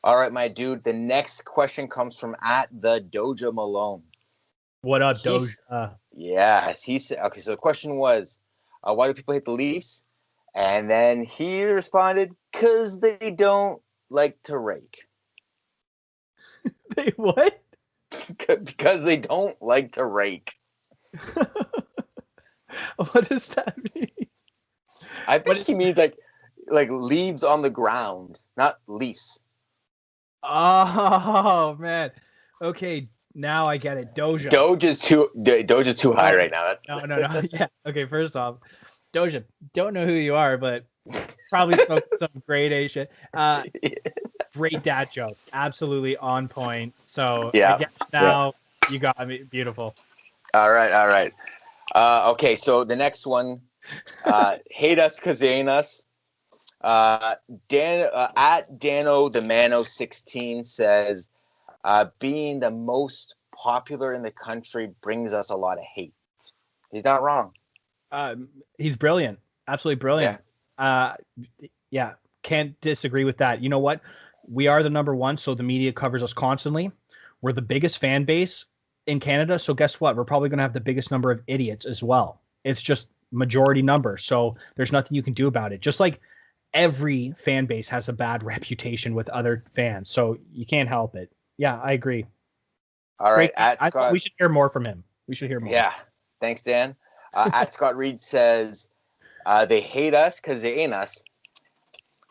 All right, my dude. The next question comes from at the Doja Malone. What up, Doja? Yes, he said. Okay, so the question was, why do people hate the Leafs? And then he responded, "Cause they don't like to rake." They what? Because they don't like to rake. What does that mean? I think he means like leaves on the ground, not leaves. Oh man. Okay, now I get it. Doja. Doja's too high right now. No. Yeah. Okay, first off, Doja, don't know who you are, but probably spoke some grade A shit. Great dad joke. Absolutely on point. So yeah. I guess now you got me. Beautiful. All right. Okay, so the next one, hate us because they ain't us. At Dano the Mano 16 says, being the most popular in the country brings us a lot of hate. He's not wrong. He's brilliant. Absolutely brilliant. Yeah. Can't disagree with that. You know what? We are the number one, so the media covers us constantly. We're the biggest fan base in Canada, so guess what? We're probably going to have the biggest number of idiots as well. It's just majority number, so there's nothing you can do about it. Just like every fan base has a bad reputation with other fans, so you can't help it. Yeah, I agree. All right, we should hear more from him. We should hear more. Yeah, thanks, Dan. At Scott Reed says, they hate us because they ain't us.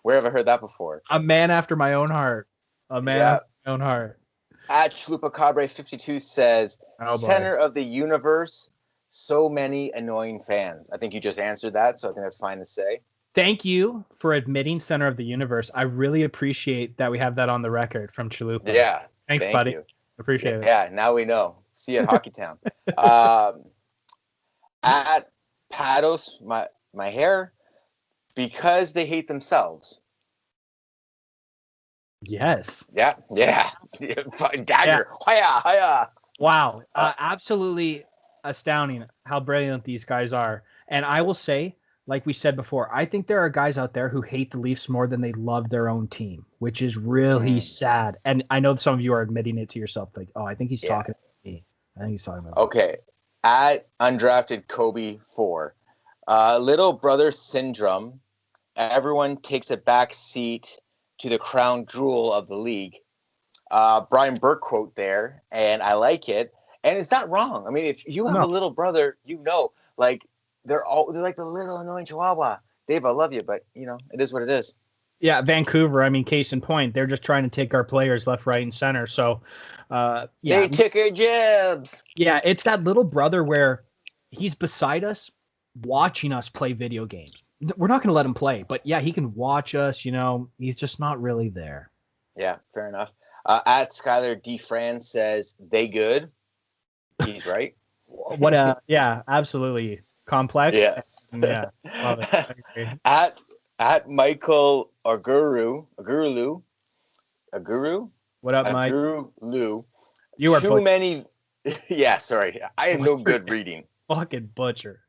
Where have I heard that before? A man after my own heart. A man after my own heart. At Chalupa 52 says, center of the universe, so many annoying fans. I think you just answered that, so I think that's fine to say. Thank you for admitting center of the universe. I really appreciate that we have that on the record from Chalupa. Yeah. Thanks, buddy. Appreciate it. Yeah, now we know. See you at Hockey Town. At Pados, my hair, because they hate themselves. Yes. Yeah. Dagger. Yeah. Hiya. Wow. Absolutely astounding how brilliant these guys are. And I will say, like we said before, I think there are guys out there who hate the Leafs more than they love their own team, which is really sad. And I know some of you are admitting it to yourself, like, oh, I think he's talking to me. I think he's talking about me. Okay. At undrafted Kobe 4, little brother syndrome. Everyone takes a back seat to the crown jewel of the league. Brian Burke quote there, and I like it. And it's not wrong. I mean, if you have a little brother, like they're like the little annoying chihuahua. Dave, I love you, but it is what it is. Yeah, Vancouver. I mean, case in point, they're just trying to take our players left, right, and center. So, they took our jibs. Yeah, it's that little brother where he's beside us, watching us play video games. We're not going to let him play, but yeah, he can watch us. He's just not really there. Yeah, fair enough. At Skylar D. Fran says they good. He's right. Yeah, absolutely complex. Yeah, love it. At Michael Aguru. What up, Mike? Aguru. You are too many. Yeah, sorry, I am no good reading. Fucking butcher.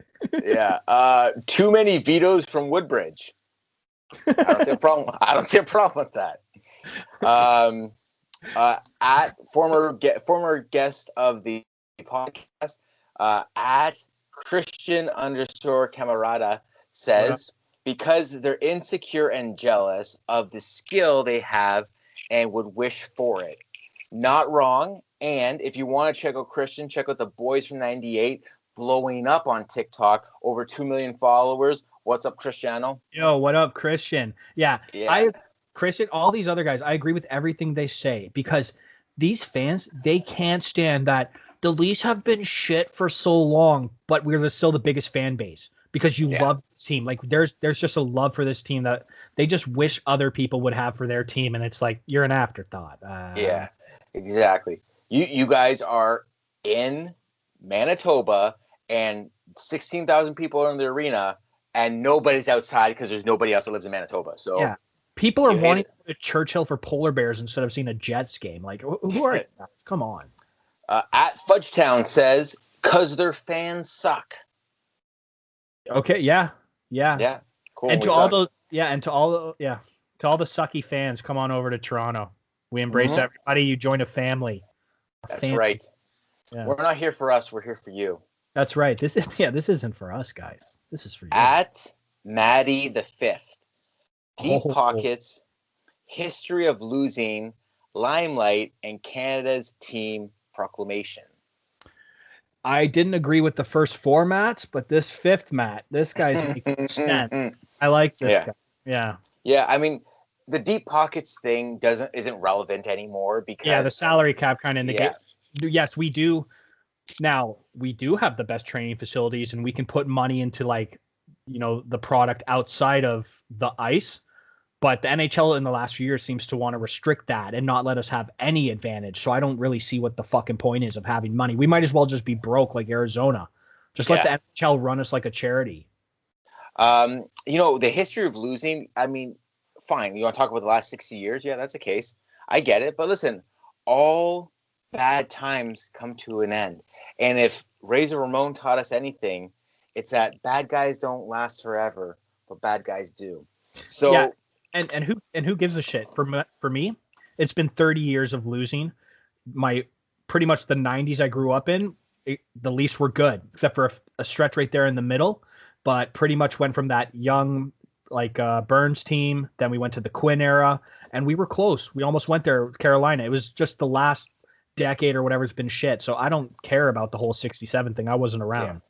Yeah. Too many vetoes from Woodbridge. I don't see a problem. With that. At former guest of the podcast, at Christian_Camarada says, because they're insecure and jealous of the skill they have and would wish for it. Not wrong. And if you want to check out Christian, check out the Boys from 98, blowing up on TikTok, over 2 million followers. What's up, Cristiano? Yo, what up, Christian? Yeah. Christian, all these other guys, I agree with everything they say, because these fans, they can't stand that the Leafs have been shit for so long, but we're still the biggest fan base because you love this team. Like there's just a love for this team that they just wish other people would have for their team, and it's like you're an afterthought. Yeah, exactly. You guys are in Manitoba, and 16,000 people are in the arena, and nobody's outside because there's nobody else that lives in Manitoba. So yeah. People are wanting to go to Churchill for polar bears instead of seeing a Jets game. Like, who are you? Come on. At Fudgetown says, because their fans suck. Okay, yeah. Cool. And to all the sucky fans, come on over to Toronto. We embrace everybody. You join a family. That's right. Yeah. We're not here for us. We're here for you. That's right. This isn't for us, guys. This is for you. At Maddie the Fifth. Deep Pockets, History of Losing, Limelight, and Canada's Team Proclamation. I didn't agree with the first 4 mats, but this 5th mat, this guy's making sense. I like this guy. Yeah. Yeah, I mean, the Deep Pockets thing isn't relevant anymore because the salary cap kind of negates. Yes, we do. Now, we do have the best training facilities, and we can put money into the product outside of the ice. But the NHL in the last few years seems to want to restrict that and not let us have any advantage. So I don't really see what the fucking point is of having money. We might as well just be broke like Arizona. Just let the NHL run us like a charity. The history of losing, I mean, fine. You want to talk about the last 60 years? Yeah, that's the case. I get it. But listen, all bad times come to an end. And if Razor Ramon taught us anything, it's that bad guys don't last forever, but bad guys do. So... Yeah. And who gives a shit? For me, it's been 30 years of losing. Pretty much the 90s I grew up in, the Leafs were good, except for a stretch right there in the middle. But pretty much went from that young Burns team, then we went to the Quinn era, and we were close. We almost went there with Carolina. It was just the last decade or whatever has been shit. So I don't care about the whole 67 thing. I wasn't around.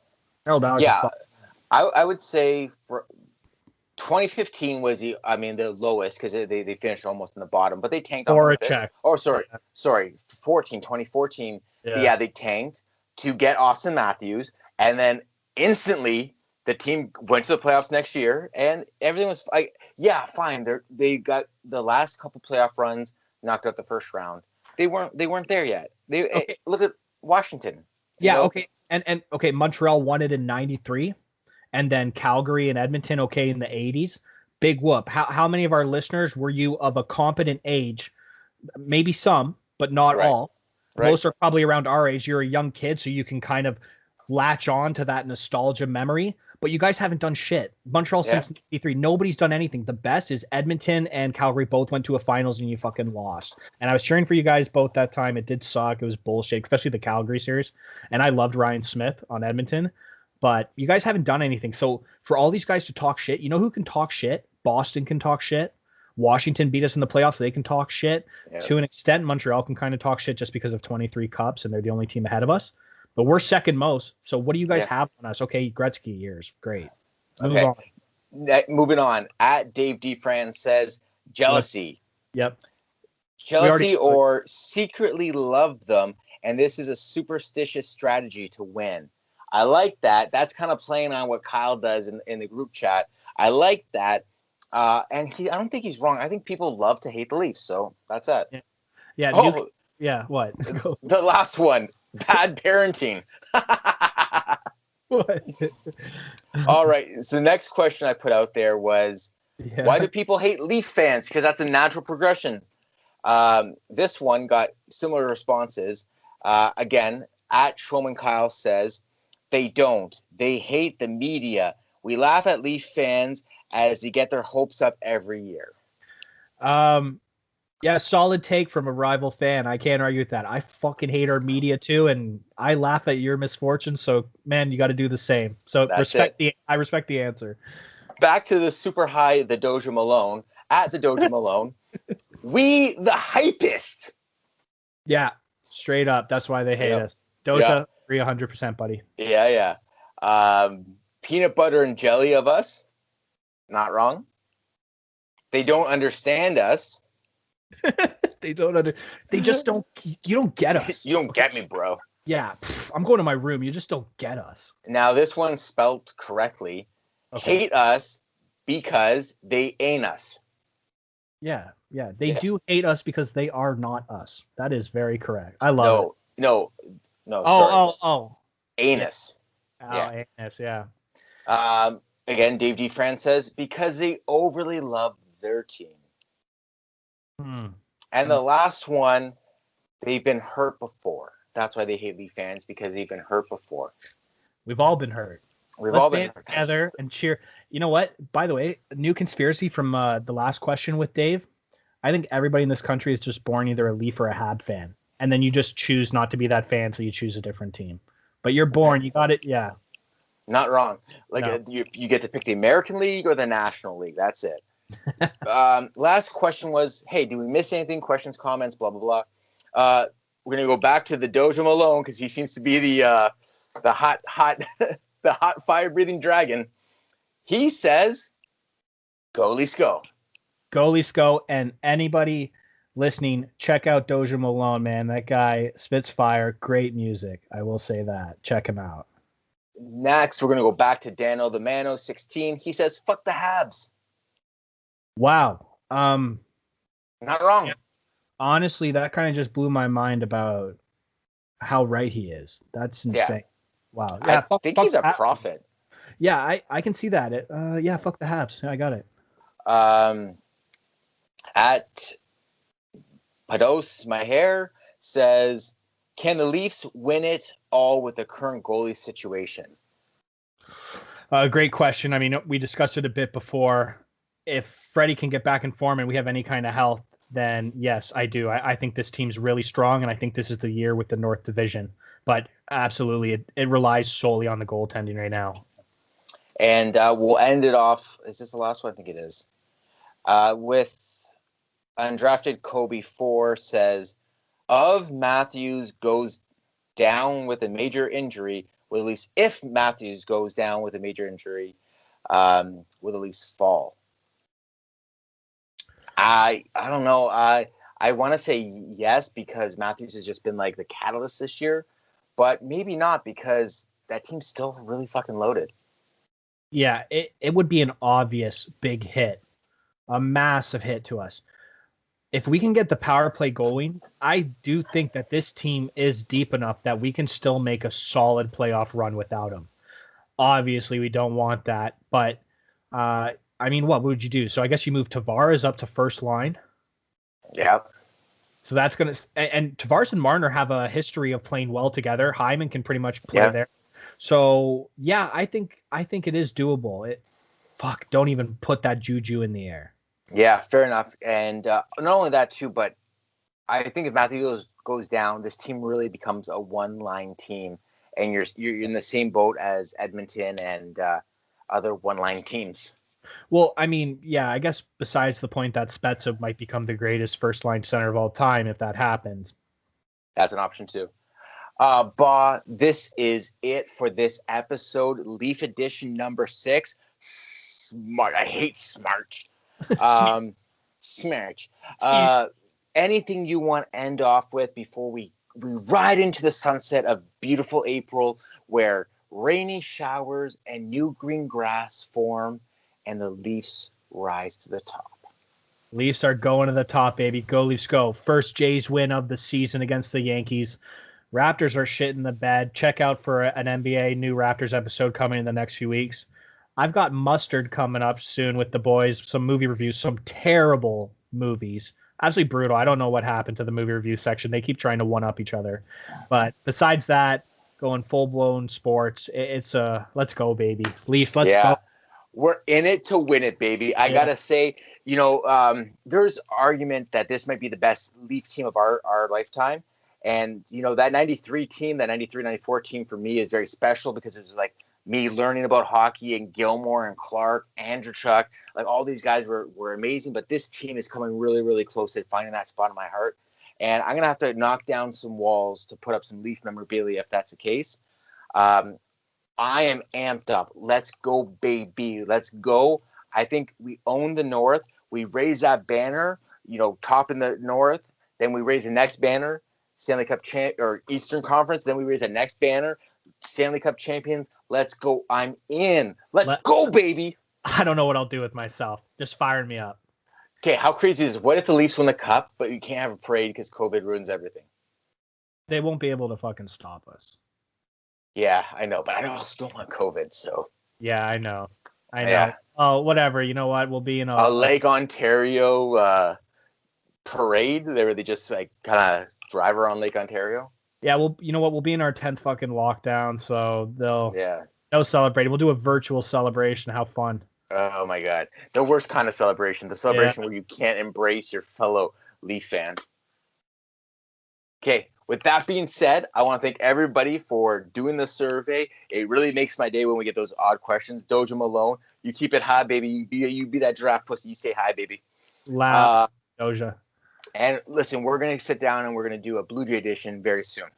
I would say for 2015 was the lowest because they finished almost in the bottom, but they tanked on or a check. Oh, sorry, 2014. Yeah, they tanked to get Austin Matthews, and then instantly the team went to the playoffs next year, and everything was fine. They got the last couple playoff runs, knocked out the first round. They weren't there yet. Look at Washington. Okay, and Montreal won it in '93. And then Calgary and Edmonton, in the 80s. Big whoop. How many of our listeners were you of a competent age? Maybe some, but not all. Right. Most are probably around our age. You're a young kid, so you can kind of latch on to that nostalgia memory. But you guys haven't done shit. Montreal since '93, nobody's done anything. The best is Edmonton and Calgary both went to a finals and you fucking lost. And I was cheering for you guys both that time. It did suck. It was bullshit, especially the Calgary series. And I loved Ryan Smith on Edmonton. But you guys haven't done anything. So for all these guys to talk shit, you know who can talk shit? Boston can talk shit. Washington beat us in the playoffs. So they can talk shit. Yeah. To an extent, Montreal can kind of talk shit just because of 23 cups and they're the only team ahead of us. But we're second most. So what do you guys have on us? Okay, Gretzky years. Great. Moving on. At Dave DeFran says, jealousy. Yep. Jealousy or secretly love them. And this is a superstitious strategy to win. I like that. That's kind of playing on what Kyle does in the group chat. I like that. And I don't think he's wrong. I think people love to hate the Leafs. So that's it. Yeah. What? The last one. Bad parenting. What? All right. So the next question I put out there was, why do people hate Leaf fans? Because that's a natural progression. This one got similar responses. Again, at Showman Kyle says, they don't. They hate the media. We laugh at Leaf fans as they get their hopes up every year. Solid take from a rival fan. I can't argue with that. I fucking hate our media too, and I laugh at your misfortune. So, man, you got to do the same. So I respect the answer. Back to the super high, the Doja Malone. At the Doja Malone, we the hypest. Yeah, straight up. That's why they hate us. Doja. 100%, buddy. Yeah. Peanut butter and jelly of us. Not wrong. They don't understand us. They just don't. You don't get us. You don't get me, bro. Yeah. I'm going to my room. You just don't get us. Now, this one's spelt correctly. Okay. Hate us because they ain't us. Yeah. They do hate us because they are not us. That is very correct. I love it. No. Anus. Anus, yeah. Again, Dave DeFran says, because they overly love their team. And the last one, they've been hurt before. That's why they hate Leaf fans, because they've been hurt before. We've all been hurt. Let's band together and cheer. You know what? By the way, a new conspiracy from the last question with Dave. I think everybody in this country is just born either a Leaf or a Hab fan, and then you just choose not to be that fan, so you choose a different team. But you're born, you got it. Yeah, Not wrong. Like no. you get to pick the American League or the National League. That's it. Last question was, hey, do we miss anything? Questions, comments, blah, blah, blah. We're going to go back to the Dojo Malone because he seems to be the hot, the hot fire-breathing dragon. He says, go Leafs go. Go Leafs go. And anybody listening, check out Dojo Malone, man. That guy spits fire. Great music. I will say that. Check him out. Next, we're going to go back to Dano the Mano, 16. He says, fuck the Habs. Wow. Not wrong. Yeah. Honestly, that kind of just blew my mind about how right he is. That's insane. Yeah. Wow. Yeah, I think he's a prophet. Yeah, I can see that. Yeah, fuck the Habs. I got it. At Pados, my hair says, can the Leafs win it all with the current goalie situation? Great question. I mean, we discussed it a bit before. If Freddie can get back in form and we have any kind of health, then yes, I do. I think this team's really strong, and I think this is the year with the North Division. But absolutely, it relies solely on the goaltending right now. And we'll end it off. Is this the last one? I think it is. With undrafted Kobe 4 says, of Matthews goes down with a major injury, or at least if Matthews goes down with a major injury, will the Leafs fall? I don't know. I want to say yes because Matthews has just been like the catalyst this year, but maybe not because that team's still really fucking loaded. Yeah, it would be an obvious big hit, a massive hit to us. If we can get the power play going, I do think that this team is deep enough that we can still make a solid playoff run without him. Obviously, we don't want that, but I mean, what would you do? So I guess you move Tavares up to first line. Yeah. So that's going to, and Tavares and Marner have a history of playing well together. Hyman can pretty much play there. So yeah, I think it is doable. Don't even put that juju in the air. Yeah, fair enough. And not only that too, but I think if Matthews goes down, this team really becomes a one-line team, and you're in the same boat as Edmonton and other one-line teams. Well, I mean, yeah, I guess besides the point that Spezza might become the greatest first-line center of all time if that happens. That's an option too. But this is it for this episode, Leaf Edition number 6. Smart. I hate Smarch. Smarch. Anything you want to end off with before we ride into the sunset of beautiful April where rainy showers and new green grass form and the Leafs rise to the top? Leafs are going to the top, baby. Go Leafs go. First Jays win of the season against the Yankees. Raptors are shit in the bed. Check out for an NBA new Raptors episode coming in the next few weeks. I've got Mustard coming up soon with the boys, some movie reviews, some terrible movies. Absolutely brutal. I don't know what happened to the movie review section. They keep trying to one-up each other. But besides that, going full-blown sports, it's let's go, baby. Leafs, let's go. We're in it to win it, baby. I got to say, there's argument that this might be the best Leaf team of our lifetime. And, that 93 team, that 93, 94 team for me is very special because it's like me learning about hockey and Gilmore and Clark, Andrechuk, like all these guys were amazing. But this team is coming really, really close to finding that spot in my heart. And I'm going to have to knock down some walls to put up some Leaf memorabilia if that's the case. I am amped up. Let's go, baby. Let's go. I think we own the North. We raise that banner, top in the North. Then we raise the next banner, Stanley Cup or Eastern Conference. Then we raise the next banner, Stanley Cup champions. Let's go. I'm in. Let's go, baby. I don't know what I'll do with myself. Just firing me up. Okay, how crazy is it? What if the Leafs win the Cup, but you can't have a parade because COVID ruins everything? They won't be able to fucking stop us. Yeah, I know, but I still want COVID, so. Yeah, I know. Yeah. Oh, whatever. You know what? We'll be in a Lake Ontario parade where they just like kind of drive around Lake Ontario. Yeah, well, you know what? We'll be in our 10th fucking lockdown, so they'll no celebrating. We'll do a virtual celebration. How fun. Oh my God. The worst kind of celebration. The celebration where you can't embrace your fellow Leaf fan. Okay. With that being said, I want to thank everybody for doing the survey. It really makes my day when we get those odd questions. Doja Malone, you keep it high, baby. You be that draft pussy. You say hi, baby. Loud. Doja. And listen, we're going to sit down and we're going to do a Blue Jay edition very soon.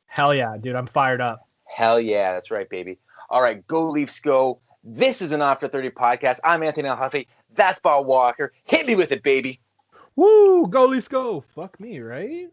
Hell yeah, dude. I'm fired up. Hell yeah. That's right, baby. All right. Go Leafs go. This is an After 30 podcast. I'm Anthony Huffy. That's Bob Walker. Hit me with it, baby. Woo! Go Leafs go. Fuck me, right?